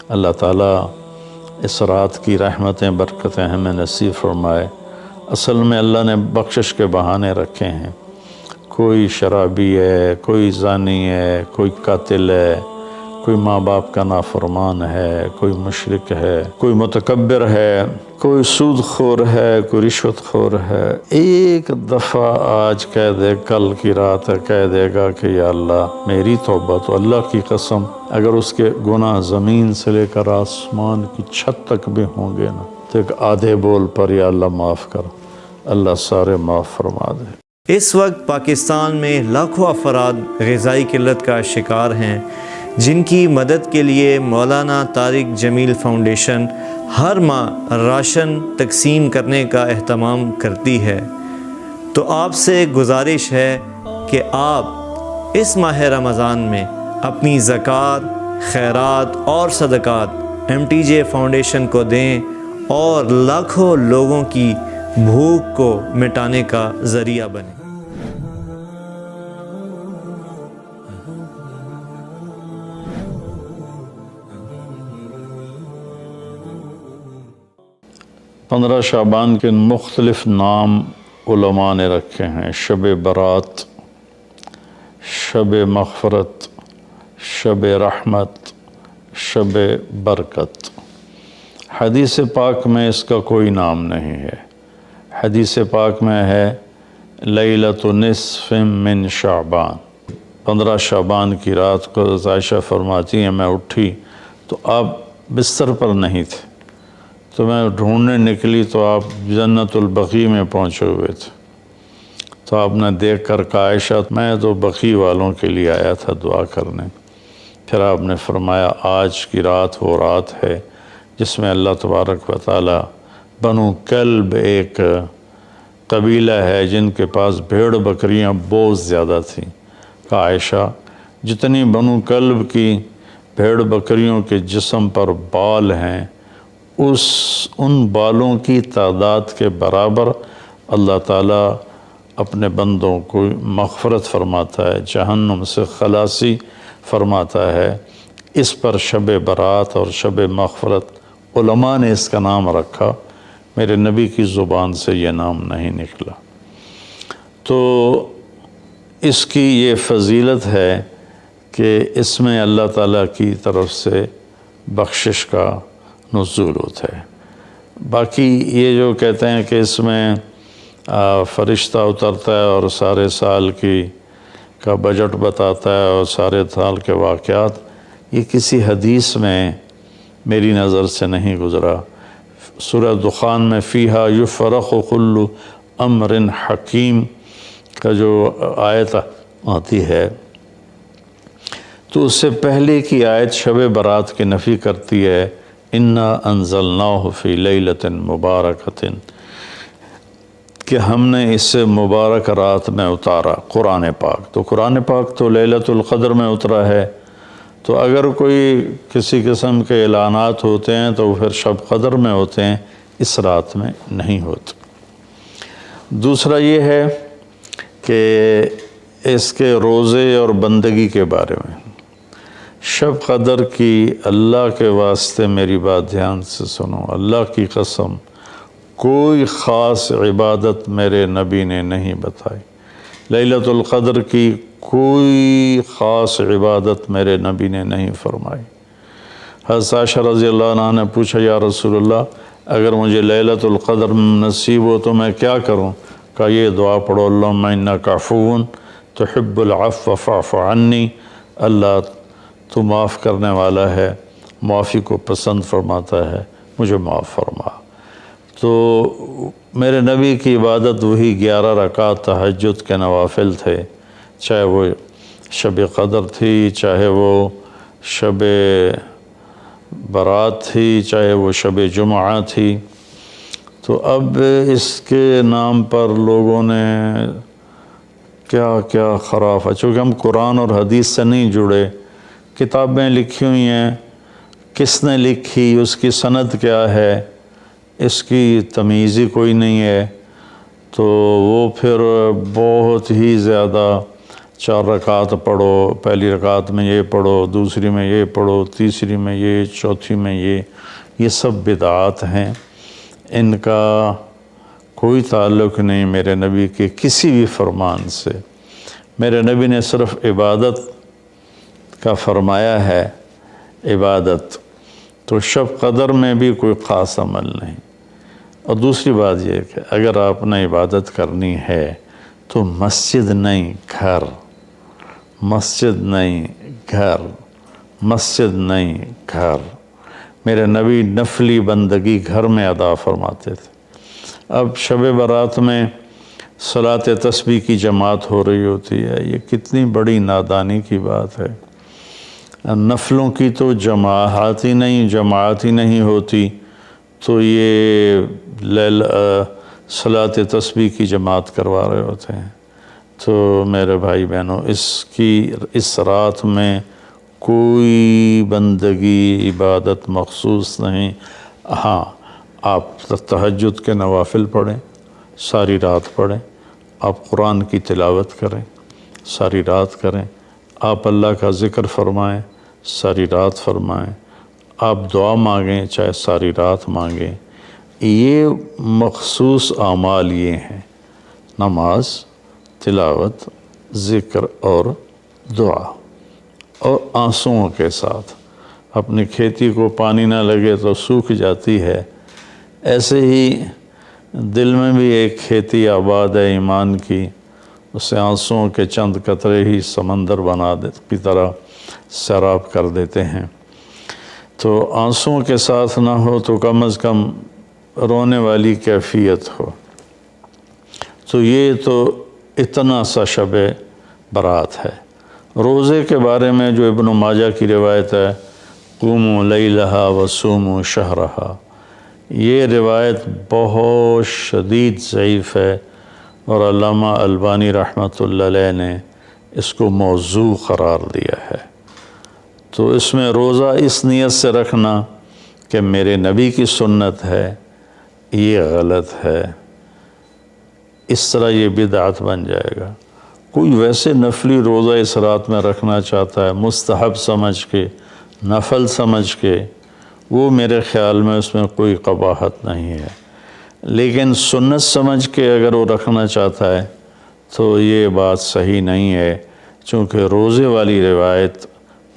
اللہ تعالیٰ اس رات کی رحمتیں برکتیں ہمیں نصیب فرمائے۔ اصل میں اللہ نے بخشش کے بہانے رکھے ہیں، کوئی شرابی ہے، کوئی زانی ہے، کوئی قاتل ہے، کوئی ماں باپ کا نافرمان ہے، کوئی مشرک ہے، کوئی متکبر ہے، کوئی سود خور ہے، کوئی رشوت خور ہے۔ ایک دفعہ آج کہہ دے، کل کی رات ہے کہہ دے گا کہ یا اللہ میری توبہ، تو اللہ کی قسم اگر اس کے گناہ زمین سے لے کر آسمان کی چھت تک بھی ہوں گے نا، تو ایک آدھے بول پر یا اللہ معاف کر، اللہ سارے معاف فرما دے۔ اس وقت پاکستان میں لاکھوں افراد غذائی قلت کا شکار ہیں، جن کی مدد کے لیے مولانا طارق جمیل فاؤنڈیشن ہر ماہ راشن تقسیم کرنے کا اہتمام کرتی ہے۔ تو آپ سے گزارش ہے کہ آپ اس ماہ رمضان میں اپنی زکوٰۃ، خیرات اور صدقات MTJ فاؤنڈیشن کو دیں اور لاکھوں لوگوں کی بھوک کو مٹانے کا ذریعہ بنیں۔ 15 شعبان کے مختلف نام علماء نے رکھے ہیں: شب برات، شب مغفرت، شب رحمت، شب برکت۔ حدیث پاک میں اس کا کوئی نام نہیں ہے۔ حدیث پاک میں ہے لیلۃ نصف من شعبان، 15 شعبان کی رات کو عائشہ فرماتی ہیں میں اٹھی تو آپ بستر پر نہیں تھے، تو میں ڈھونڈنے نکلی تو آپ جنت البقیع میں پہنچے ہوئے تھے، تو آپ نے دیکھ کر کہا عائشہ میں تو بقیع والوں کے لیے آیا تھا دعا کرنے۔ پھر آپ نے فرمایا آج کی رات وہ رات ہے جس میں اللہ تبارک و تعالی بنو کلب ایک قبیلہ ہے جن کے پاس بھیڑ بکریاں بہت زیادہ تھیں، کہا عائشہ جتنی بنو کلب کی بھیڑ بکریوں کے جسم پر بال ہیں ان بالوں کی تعداد کے برابر اللہ تعالیٰ اپنے بندوں کو مغفرت فرماتا ہے، جہنم سے خلاصی فرماتا ہے۔ اس پر شب برات اور شب مغفرت علماء نے اس کا نام رکھا، میرے نبی کی زبان سے یہ نام نہیں نکلا۔ تو اس کی یہ فضیلت ہے کہ اس میں اللہ تعالیٰ کی طرف سے بخشش کا نزول ہوتا ہے۔ باقی یہ جو کہتے ہیں کہ اس میں فرشتہ اترتا ہے اور سارے سال کا بجٹ بتاتا ہے اور سارے سال کے واقعات، یہ کسی حدیث میں میری نظر سے نہیں گزرا۔ سورہ دخان میں فیہا یفرق کل امر حکیم کا جو آیت آتی ہے تو اس سے پہلے کی آیت شب برات کی نفی کرتی ہے، انا انزلناہ فی لیلۃ مبارکۃ، کہ ہم نے اس سے مبارک رات میں اتارا قرآن پاک۔ تو قرآن پاک تو لیلۃ القدر میں اترا ہے، تو اگر کوئی کسی قسم کے اعلانات ہوتے ہیں تو پھر شب قدر میں ہوتے ہیں، اس رات میں نہیں ہوتے۔ دوسرا یہ ہے کہ اس کے روزے اور بندگی کے بارے میں، شب قدر کی اللہ کے واسطے میری بات دھیان سے سنو، اللہ کی قسم کوئی خاص عبادت میرے نبی نے نہیں بتائی، لیلۃ القدر کی کوئی خاص عبادت میرے نبی نے نہیں فرمائی۔ حضرت عائشہ رضی اللہ عنہ نے پوچھا یا رسول اللہ اگر مجھے لیلۃ القدر نصیب ہو تو میں کیا کروں؟ کہا یہ دعا پڑھو، اللہم انک عفو تحب العفو فاعف عنی، اللہ تو معاف کرنے والا ہے، معافی کو پسند فرماتا ہے، مجھے معاف فرما۔ تو میرے نبی کی عبادت وہی 11 رکعت تہجد کے نوافل تھے، چاہے وہ شب قدر تھی، چاہے وہ شب برات تھی، چاہے وہ شب جمعہ تھی۔ تو اب اس کے نام پر لوگوں نے کیا کیا خرافہ، چونکہ ہم قرآن اور حدیث سے نہیں جڑے، کتابیں لکھی ہوئی ہیں، کس نے لکھی، اس کی سند کیا ہے، اس کی تمیز ہی کوئی نہیں ہے، تو وہ پھر بہت ہی زیادہ 4 رکعت پڑھو، پہلی رکعت میں یہ پڑھو، دوسری میں یہ پڑھو، تیسری میں یہ، چوتھی میں یہ سب بدعات ہیں، ان کا کوئی تعلق نہیں میرے نبی کے کسی بھی فرمان سے۔ میرے نبی نے صرف عبادت کا فرمایا ہے، عبادت، تو شب قدر میں بھی کوئی خاص عمل نہیں۔ اور دوسری بات یہ کہ اگر آپ نے عبادت کرنی ہے تو مسجد نہیں گھر، مسجد نہیں گھر، مسجد نہیں گھر۔ میرے نبی نفلی بندگی گھر میں ادا فرماتے تھے۔ اب شب برات میں صلاۃ تسبیح کی جماعت ہو رہی ہوتی ہے، یہ کتنی بڑی نادانی کی بات ہے۔ نفلوں کی تو جماعت ہی نہیں ہوتی، تو یہ صلاۃ تسبیح کی جماعت کروا رہے ہوتے ہیں۔ تو میرے بھائی بہنوں، اس رات میں کوئی بندگی عبادت مخصوص نہیں۔ ہاں، آپ تہجد کے نوافل پڑھیں، ساری رات پڑھیں، آپ قرآن کی تلاوت کریں، ساری رات کریں، آپ اللہ کا ذکر فرمائیں، ساری رات فرمائیں، آپ دعا مانگیں، چاہے ساری رات مانگیں۔ یہ مخصوص اعمال یہ ہیں: نماز، تلاوت، ذکر اور دعا، اور آنسوؤں کے ساتھ۔ اپنی کھیتی کو پانی نہ لگے تو سوکھ جاتی ہے، ایسے ہی دل میں بھی ایک کھیتی آباد ہے ایمان کی، اسے آنسوؤں کے چند قطرے ہی سمندر کی طرح سیراب کر دیتے ہیں۔ تو آنسوؤں کے ساتھ نہ ہو تو کم از کم رونے والی کیفیت ہو۔ تو یہ تو اتنا سا شب برات ہے۔ روزے کے بارے میں جو ابن ماجہ کی روایت ہے، قوموا لیلہا وصوموا شہرہا، یہ روایت بہت شدید ضعیف ہے، اور علامہ البانی رحمۃ اللہ علیہ نے اس کو موضوع قرار دیا ہے۔ تو اس میں روزہ اس نیت سے رکھنا کہ میرے نبی کی سنت ہے، یہ غلط ہے، اس طرح یہ بدعت بن جائے گا۔ کوئی ویسے نفلی روزہ اس رات میں رکھنا چاہتا ہے مستحب سمجھ کے، نفل سمجھ کے، وہ میرے خیال میں اس میں کوئی قباحت نہیں ہے، لیکن سنت سمجھ کے اگر وہ رکھنا چاہتا ہے تو یہ بات صحیح نہیں ہے، چونکہ روزے والی روایت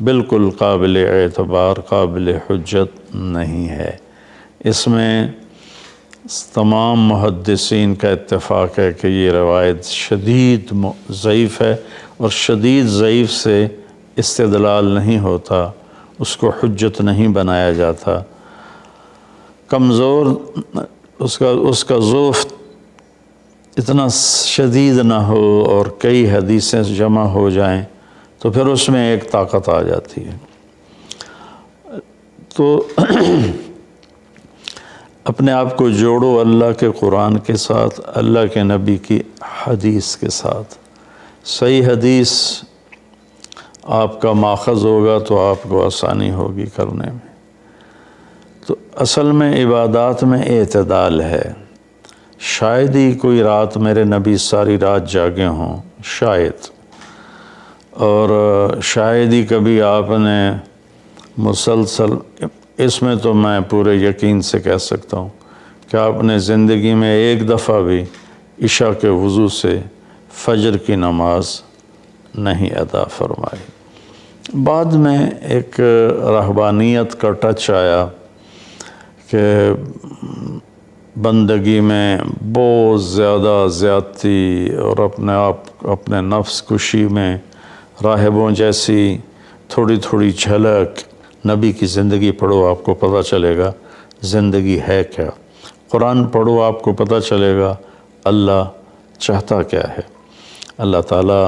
بالکل قابل اعتبار، قابل حجت نہیں ہے۔ اس میں تمام محدثین کا اتفاق ہے کہ یہ روایت شدید ضعیف ہے، اور شدید ضعیف سے استدلال نہیں ہوتا، اس کو حجت نہیں بنایا جاتا۔ کمزور اس کا ضعف اتنا شدید نہ ہو اور کئی حدیثیں جمع ہو جائیں تو پھر اس میں ایک طاقت آ جاتی ہے۔ تو اپنے آپ کو جوڑو اللہ کے قرآن کے ساتھ، اللہ کے نبی کی حدیث کے ساتھ۔ صحیح حدیث آپ کا ماخذ ہوگا تو آپ کو آسانی ہوگی کرنے میں۔ تو اصل میں عبادات میں اعتدال ہے۔ شاید ہی کوئی رات میرے نبی ساری رات جاگے ہوں، شاید، اور شاید ہی کبھی آپ نے مسلسل، اس میں تو میں پورے یقین سے کہہ سکتا ہوں کہ آپ نے زندگی میں ایک دفعہ بھی عشاء کے وضو سے فجر کی نماز نہیں ادا فرمائی۔ بعد میں ایک رہبانیت کا ٹچ آیا کہ بندگی میں بہت زیادہ زیادتی اور اپنے نفس کشی میں راہبوں جیسی تھوڑی تھوڑی جھلک۔ نبی کی زندگی پڑھو، آپ کو پتہ چلے گا زندگی ہے کیا۔ قرآن پڑھو، آپ کو پتہ چلے گا اللہ چاہتا کیا ہے۔ اللہ تعالیٰ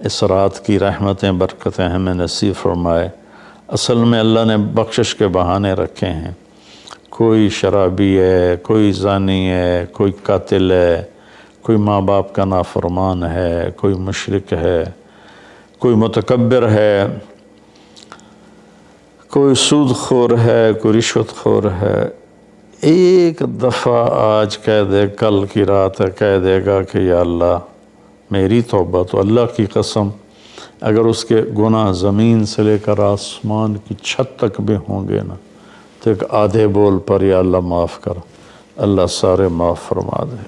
اس رات کی رحمتیں، برکتیں ہمیں نصیب فرمائے۔ اصل میں اللہ نے بخشش کے بہانے رکھے ہیں۔ کوئی شرابی ہے، کوئی زانی ہے، کوئی قاتل ہے، کوئی ماں باپ کا نافرمان ہے، کوئی مشرک ہے، کوئی متکبر ہے، کوئی سود خور ہے، کوئی رشوت خور ہے۔ ایک دفعہ آج کہہ دے، کل کی رات ہے، کہہ دے گا کہ یا اللہ میری توبہ تو اللہ کی قسم اگر اس کے گناہ زمین سے لے کر آسمان کی چھت تک بھی ہوں گے نا تو ایک آدھے بول پر یا اللہ معاف کر، اللہ سارے معاف فرما دے۔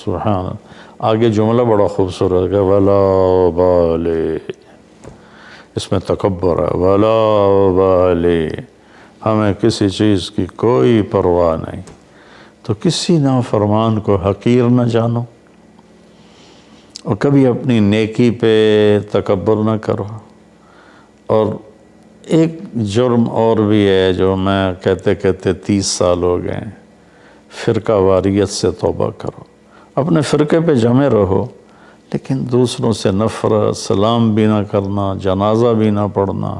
سبحان اللہ۔ آگے جملہ بڑا خوبصورت ہے، ولا بالی، اس میں تکبر ہے، ولا بالی، ہمیں کسی چیز کی کوئی پرواہ نہیں۔ تو کسی نافرمان کو حقیر نہ جانو، اور کبھی اپنی نیکی پہ تکبر نہ کرو۔ اور ایک جرم اور بھی ہے جو میں کہتے 30 سال ہو گئے، فرقہ واریت سے توبہ کرو۔ اپنے فرقے پہ جمے رہو، لیکن دوسروں سے نفرت، سلام بھی نہ کرنا، جنازہ بھی نہ پڑھنا،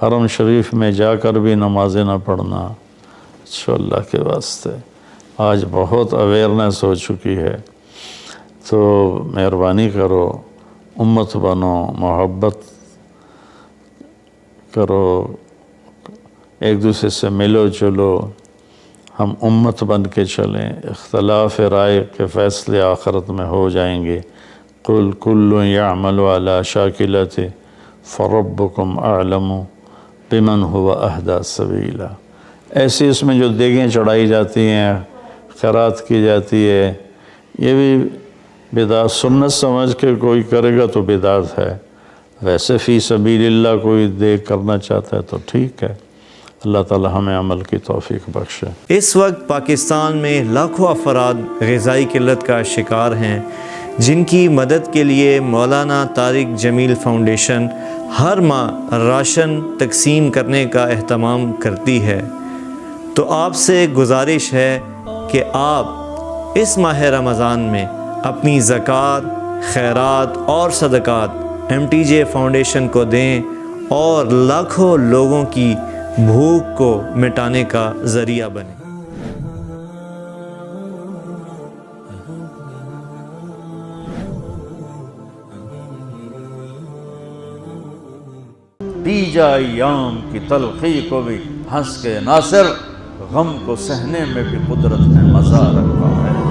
حرم شریف میں جا کر بھی نمازیں نہ پڑھنا۔ اچھا اللہ کے واسطے آج بہت اویئرنیس ہو چکی ہے، تو مہربانی کرو، امت بنو، محبت کرو، ایک دوسرے سے ملو جلو، ہم امت بن کے چلیں۔ اختلاف رائے کے فیصلے آخرت میں ہو جائیں گے۔ قل کل یعمل علی شاکلتہ فربکم اعلم بمن هو اہدی سبیلا۔ ایسی اس میں جو دیگیں چڑھائی جاتی ہیں، خیرات کی جاتی ہے، یہ بھی بدعت، سنت سمجھ کے کوئی کرے گا تو بدعت ہے، ویسے فی سبیل اللہ کوئی دیکھ کرنا چاہتا ہے تو ٹھیک ہے۔ اللہ تعالی ہمیں عمل کی توفیق بخشے۔ اس وقت پاکستان میں لاکھوں افراد غذائی قلت کا شکار ہیں، جن کی مدد کے لیے مولانا طارق جمیل فاؤنڈیشن ہر ماہ راشن تقسیم کرنے کا اہتمام کرتی ہے۔ تو آپ سے گزارش ہے کہ آپ اس ماہ رمضان میں اپنی زکوٰۃ، خیرات اور صدقات MTJ فاؤنڈیشن کو دیں اور لاکھوں لوگوں کی بھوک کو مٹانے کا ذریعہ بنیں۔ پی جا ایام کی تلخی کو بھی ہنس کے ناصر، غم کو سہنے میں بھی قدرت نے مزہ رکھا ہے۔